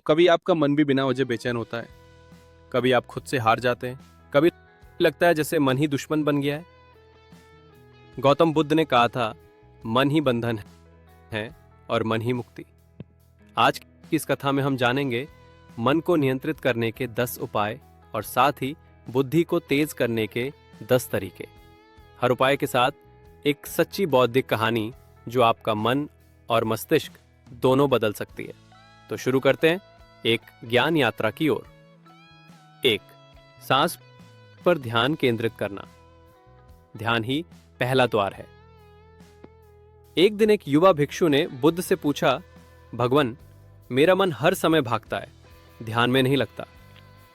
कभी आपका मन भी बिना वजह बेचैन होता है, कभी आप खुद से हार जाते हैं, कभी लगता है जैसे मन ही दुश्मन बन गया है। गौतम बुद्ध ने कहा था, मन ही बंधन है और मन ही मुक्ति। आज की इस कथा में हम जानेंगे मन को नियंत्रित करने के 10 उपाय और साथ ही बुद्धि को तेज करने के 10 तरीके। हर उपाय के साथ एक सच्ची बौद्धिक कहानी जो आपका मन और मस्तिष्क दोनों बदल सकती है। तो शुरू करते हैं एक ज्ञान यात्रा की ओर। 1. सांस पर ध्यान केंद्रित करना। ध्यान ही पहला द्वार है। एक दिन एक युवा भिक्षु ने बुद्ध से पूछा, भगवान, मेरा मन हर समय भागता है, ध्यान में नहीं लगता।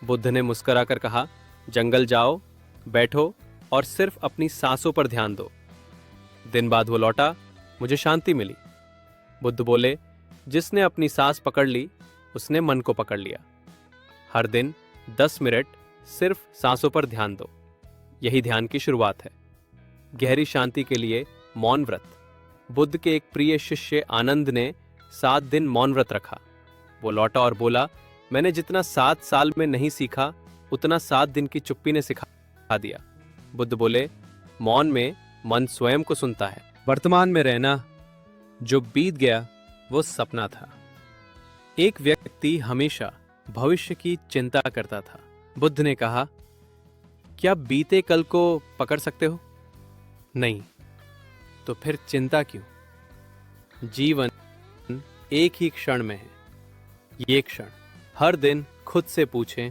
बुद्ध ने मुस्कुराकर कहा, जंगल जाओ, बैठो और सिर्फ अपनी सांसों पर ध्यान दो। दिन बाद वो लौटा, मुझे शांति मिली। बुद्ध बोले, जिसने अपनी सांस पकड़ ली उसने मन को पकड़ लिया। हर दिन 10 मिनट सिर्फ सांसों पर ध्यान दो, यही ध्यान की शुरुआत है। गहरी शांति के लिए मौन व्रत। बुद्ध के एक प्रिय शिष्य आनंद ने 7 दिन मौन व्रत रखा। वो लौटा और बोला, मैंने जितना 7 साल में नहीं सीखा उतना 7 दिन की चुप्पी ने सिखा दिया। बुद्ध बोले, मौन में मन स्वयं को सुनता है। वर्तमान में रहना, जो बीत गया वो सपना था। एक व्यक्ति हमेशा भविष्य की चिंता करता था। बुद्ध ने कहा, क्या बीते कल को पकड़ सकते हो? नहीं, तो फिर चिंता क्यों? जीवन एक ही क्षण में है। ये क्षण हर दिन खुद से पूछें,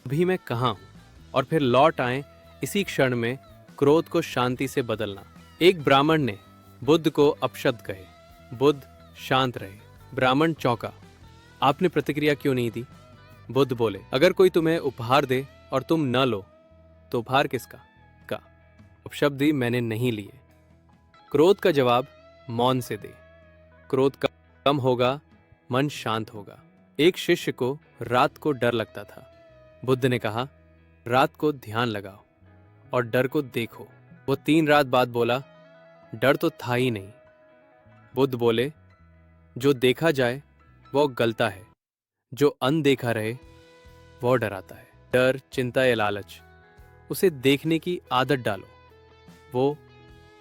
अभी मैं कहाँ हूं? और फिर लौट आएं इसी क्षण में क्रोध को शांति से बदलना। एक ब्राह्मण ने बुद्ध को अपशब्द कहे। बुद्ध शांत रहे। ब्राह्मण चौंका, आपने प्रतिक्रिया क्यों नहीं दी? बुद्ध बोले, अगर कोई तुम्हें उपहार दे और तुम न लो तो उपहार किसका? का अपशब्द ही मैंने नहीं लिए। क्रोध का जवाब मौन से दे। क्रोध कम होगा, मन शांत होगा। एक शिष्य को रात को डर लगता था। बुद्ध ने कहा, रात को ध्यान लगाओ और डर को देखो। वो 3 रात बाद बोला, डर तो था ही नहीं। बुद्ध बोले, जो देखा जाए वो गलता है, जो अनदेखा रहे वो डराता है। डर, चिंता या लालच, उसे देखने की आदत डालो, वो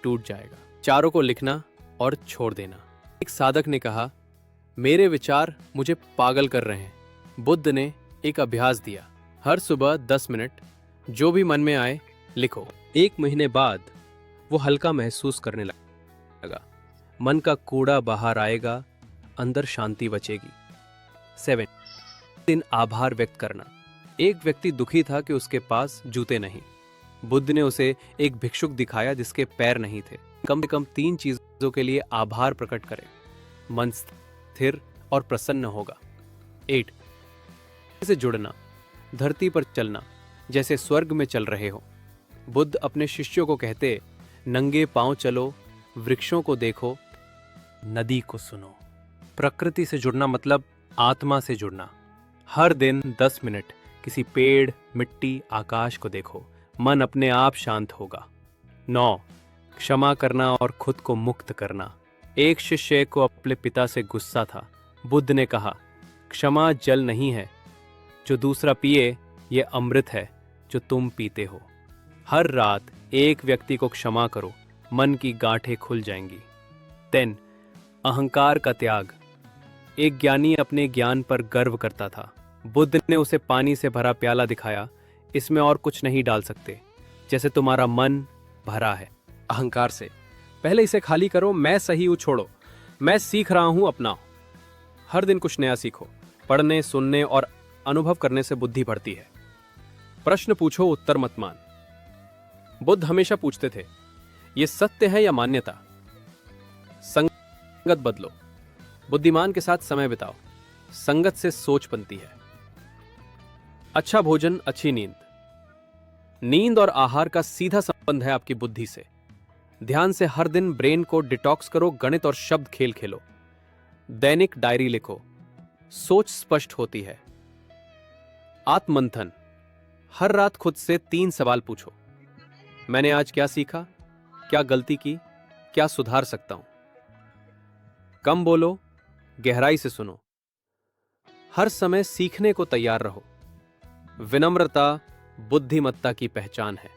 टूट जाएगा। चारों को लिखना और छोड़ देना। एक साधक ने कहा, मेरे विचार मुझे पागल कर रहे हैं। बुद्ध ने एक अभ्यास दिया, हर सुबह 10 मिनट जो भी मन में आए लिखो। 1 महीने बाद वो हल्का महसूस करने लगा। मन का कूड़ा बाहर आएगा, अंदर शांति बचेगी। 7 दिन आभार व्यक्त करना। एक व्यक्ति दुखी था कि उसके पास जूते नहीं। बुद्ध ने उसे एक भिक्षुक दिखाया जिसके पैर नहीं थे। कम से कम 3 चीजों के लिए आभार प्रकट करें, मन स्थिर और प्रसन्न होगा। 8 से जुड़ना, धरती पर चलना जैसे स्वर्ग में चल रहे हो। बुद्ध अपने शिष्यों को कहते, नंगे पांव चलो, वृक्षों को देखो, नदी को सुनो। प्रकृति से जुड़ना मतलब आत्मा से जुड़ना। हर दिन 10 मिनट किसी पेड़, मिट्टी, आकाश को देखो, मन अपने आप शांत होगा। 9 क्षमा करना और खुद को मुक्त करना। एक शिष्य को अपने पिता से गुस्सा था। बुद्ध ने कहा, क्षमा जल नहीं है जो दूसरा पिए, यह अमृत है जो तुम पीते हो। हर रात एक व्यक्ति को क्षमा करो, मन की गांठें खुल जाएंगी। 10 अहंकार का त्याग। एक ज्ञानी अपने ज्ञान पर गर्व करता था। बुद्ध ने उसे पानी से भरा प्याला दिखाया, इसमें और कुछ नहीं डाल सकते, जैसे तुम्हारा मन भरा है अहंकार से। पहले इसे खाली करो, मैं सही हूं छोड़ो, मैं सीख रहा हूं अपनाओ। हर दिन कुछ नया सीखो। पढ़ने, सुनने और अनुभव करने से बुद्धि बढ़ती है। प्रश्न पूछो, उत्तर मत मान। बुद्ध हमेशा पूछते थे, ये सत्य है या मान्यता? संगत बदलो। बुद्धिमान के साथ समय बिताओ, संगत से सोच बनती है। अच्छा भोजन, अच्छी नींद। नींद और आहार का सीधा संबंध है आपकी बुद्धि से। ध्यान से हर दिन ब्रेन को डिटॉक्स करो, गणित और शब्द खेल खेलो। दैनिक डायरी लिखो, सोच स्पष्ट होती है। आत्ममंथन। हर रात खुद से 3 सवाल पूछो, मैंने आज क्या सीखा, क्या गलती की, क्या सुधार सकता हूं। कम बोलो, गहराई से सुनो। हर समय सीखने को तैयार रहो। विनम्रता बुद्धिमत्ता की पहचान है।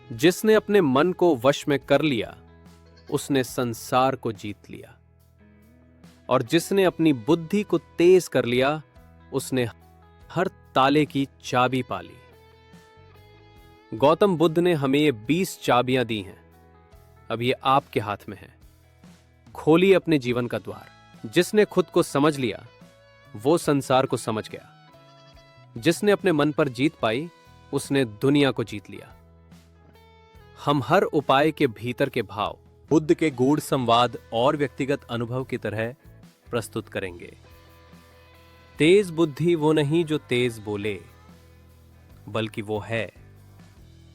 जिसने अपने मन को वश में कर लिया उसने संसार को जीत लिया, और जिसने अपनी बुद्धि को तेज कर लिया उसने हर ताले की चाबी पा ली। गौतम बुद्ध ने हमें ये 20 चाबियां दी हैं, अब ये आपके हाथ में है। खोलिए अपने जीवन का द्वार। जिसने खुद को समझ लिया वो संसार को समझ गया। जिसने अपने मन पर जीत पाई उसने दुनिया को जीत लिया। हम हर उपाय के भीतर के भाव बुद्ध के गूढ़ संवाद और व्यक्तिगत अनुभव की तरह प्रस्तुत करेंगे। तेज बुद्धि वो नहीं जो तेज बोले, बल्कि वो है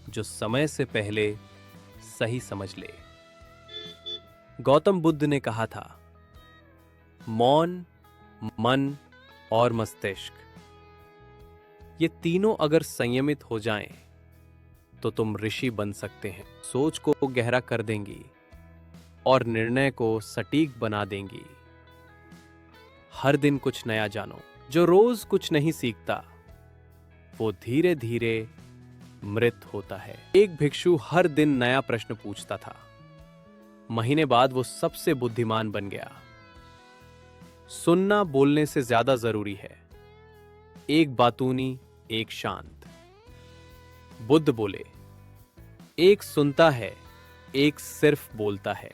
जो समय से पहले सही समझ ले। गौतम बुद्ध ने कहा था, मौन, मन और मस्तिष्क, ये तीनों अगर संयमित हो जाएं, तो तुम ऋषि बन सकते हैं। सोच को गहरा कर देंगी और निर्णय को सटीक बना देंगी। हर दिन कुछ नया जानो। जो रोज कुछ नहीं सीखता वो धीरे धीरे मृत होता है। एक भिक्षु हर दिन नया प्रश्न पूछता था। महीने बाद वो सबसे बुद्धिमान बन गया। सुनना बोलने से ज्यादा जरूरी है। एक बातूनी, एक शांत। बुद्ध बोले, एक सुनता है, एक सिर्फ बोलता है।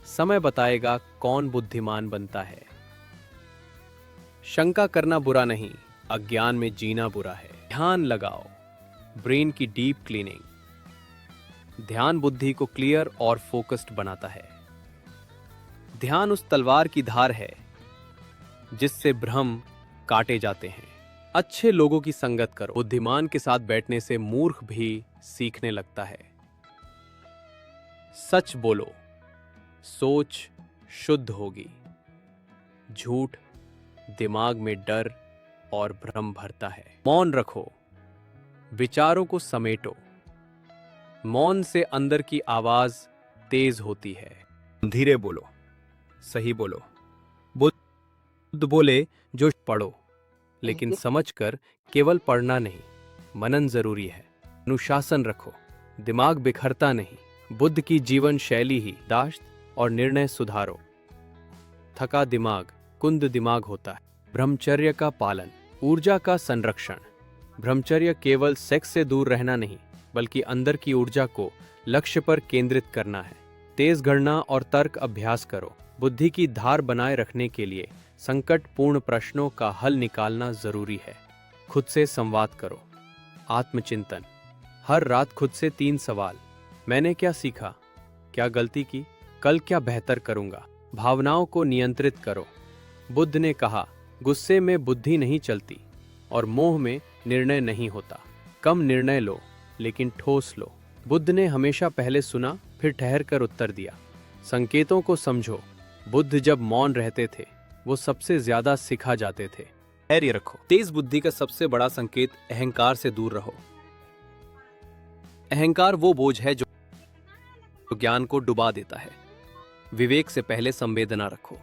समय बताएगा कौन बुद्धिमान बनता है। शंका करना बुरा नहीं, अज्ञान में जीना बुरा है। ध्यान लगाओ, ब्रेन की डीप क्लीनिंग। ध्यान बुद्धि को क्लियर और फोकस्ड बनाता है। ध्यान उस तलवार की धार है जिससे भ्रम काटे जाते हैं। अच्छे लोगों की संगत करो। बुद्धिमान के साथ बैठने से मूर्ख भी सीखने लगता है। सच बोलो, सोच शुद्ध होगी। झूठ दिमाग में डर और भ्रम भरता है। मौन रखो, विचारों को समेटो। मौन से अंदर की आवाज तेज होती है। धीरे बोलो, सही बोलो। बुद्ध बोले, जो पढ़ो, लेकिन समझकर केवल पढ़ना नहीं, मनन जरूरी है। अनुशासन रखो, दिमाग बिखरता नहीं। बुद्ध की जीवन शैली ही दाश्त और निर्णय सुधारो। थका दिमाग कुंद दिमाग होता है। ब्रह्मचर्य का पालन, ऊर्जा का संरक्षण। ब्रह्मचर्य केवल सेक्स से दूर रहना नहीं, बल्कि अंदर की ऊर्जा को लक्ष्य पर केंद्रित करना है। तेज गणना और तर्क अभ्यास करो। बुद्धि की धार बनाए रखने के लिए संकटपूर्ण प्रश्नों का हल निकालना जरूरी है। खुद से संवाद करो। आत्मचिंतन, हर रात खुद से 3 सवाल। मैंने क्या सीखा, क्या गलती की, कल क्या बेहतर करूंगा। भावनाओं को नियंत्रित करो। बुद्ध ने कहा, गुस्से में बुद्धि नहीं चलती और मोह में निर्णय नहीं होता। कम निर्णय लो, लेकिन ठोस लो। बुद्ध ने हमेशा पहले सुना, फिर ठहर कर उत्तर दिया। संकेतों को समझो। बुद्ध जब मौन रहते थे वो सबसे ज्यादा सिखा जाते थे। धैर्य रखो। तेज बुद्धि का सबसे बड़ा संकेत अहंकार से दूर रहो। अहंकार वो बोझ है जो ज्ञान को डुबा देता है। विवेक से पहले संवेदना रखो।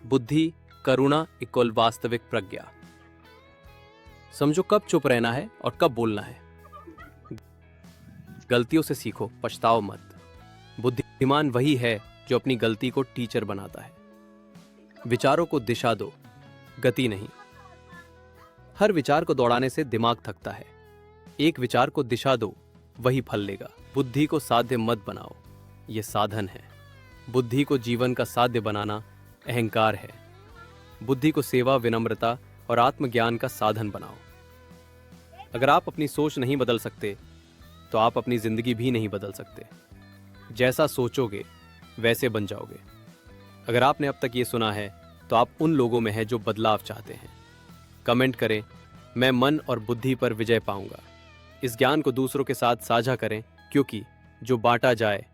बुद्धि, करुणा इक्वल वास्तविक प्रज्ञा। समझो कब चुप रहना है और कब बोलना है। गलतियों से सीखो, पछताओ मत। बुद्धिमान वही है जो अपनी गलती को टीचर बनाता है। विचारों को दिशा दो, गति नहीं। हर विचार को दौड़ाने से दिमाग थकता है। एक विचार को दिशा दो, वही फल लेगा। बुद्धि को साध्य मत बनाओ, ये साधन है। बुद्धि को जीवन का साध्य बनाना अहंकार है। बुद्धि को सेवा, विनम्रता और आत्मज्ञान का साधन बनाओ। अगर आप अपनी सोच नहीं बदल सकते तो आप अपनी जिंदगी भी नहीं बदल सकते। जैसा सोचोगे वैसे बन जाओगे। अगर आपने अब तक ये सुना है तो आप उन लोगों में हैं जो बदलाव चाहते हैं। कमेंट करें, मैं मन और बुद्धि पर विजय पाऊंगा। इस ज्ञान को दूसरों के साथ साझा करें, क्योंकि जो बांटा जाए